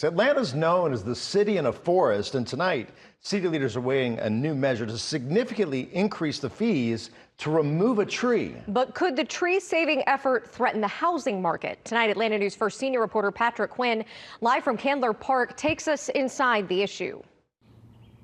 Atlanta's known as the city in a forest, and tonight, city leaders are weighing a new measure to significantly increase the fees to remove a tree. But could the tree-saving effort threaten the housing market? Tonight, Atlanta News First senior reporter Patrick Quinn, live from Candler Park, takes us inside the issue.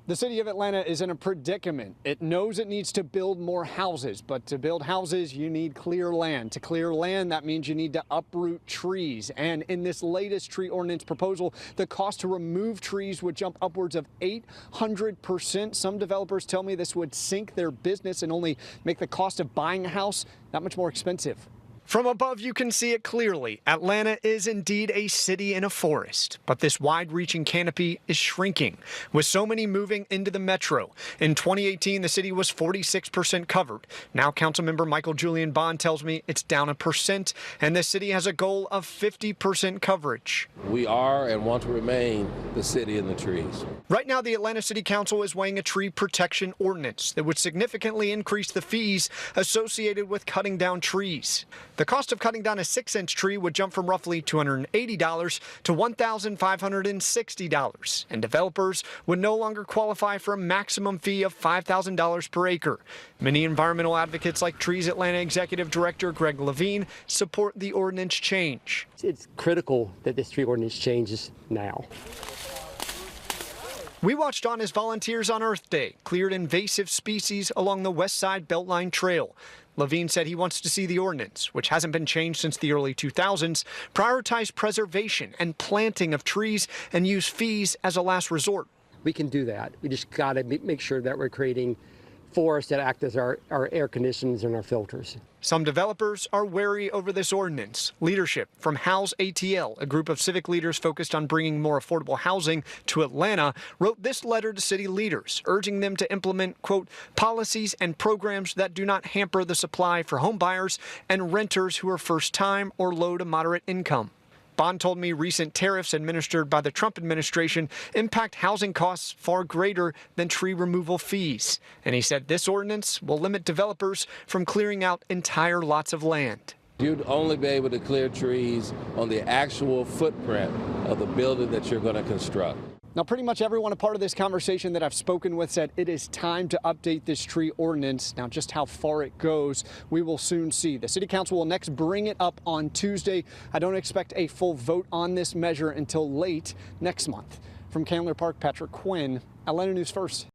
The city of Atlanta is in a predicament. It knows it needs to build more houses, but to build houses, you need clear land. To clear land, that means you need to uproot trees. And in this latest tree ordinance proposal, the cost to remove trees would jump upwards of 800%. Some developers tell me this would sink their business and only make the cost of buying a house that much more expensive. From above, you can see it clearly. Atlanta is indeed a city in a forest, but this wide-reaching canopy is shrinking, with so many moving into the metro. In 2018, the city was 46% covered. Now, Councilmember Michael Julian Bond tells me it's down 1%, and the city has a goal of 50% coverage. We are and want to remain the city in the trees. Right now, the Atlanta City Council is weighing a tree protection ordinance that would significantly increase the fees associated with cutting down trees. The cost of cutting down a 6-inch tree would jump from roughly $280 to $1,560, and developers would no longer qualify for a maximum fee of $5,000 per acre. Many environmental advocates like Trees Atlanta Executive Director Greg Levine support the ordinance change. It's critical that this tree ordinance changes now. We watched on as volunteers on Earth Day cleared invasive species along the West Side Beltline Trail. Levine said he wants to see the ordinance, which hasn't been changed since the early 2000s, prioritize preservation and planting of trees and use fees as a last resort. We can do that. We just got to make sure that we're creating forests that act as our air conditioners and our filters. Some developers are wary over this ordinance. Leadership from House ATL, a group of civic leaders focused on bringing more affordable housing to Atlanta, wrote this letter to city leaders, urging them to implement, quote, policies and programs that do not hamper the supply for home buyers and renters who are first-time or low to moderate income. Bond told me recent tariffs administered by the Trump administration impact housing costs far greater than tree removal fees. And he said this ordinance will limit developers from clearing out entire lots of land. You'd only be able to clear trees on the actual footprint of the building that you're going to construct. Now, pretty much everyone a part of this conversation that I've spoken with said it is time to update this tree ordinance. Now, just how far it goes, we will soon see. The City Council will next bring it up on Tuesday. I don't expect a full vote on this measure until late next month. From Candler Park, Patrick Quinn, Atlanta News First.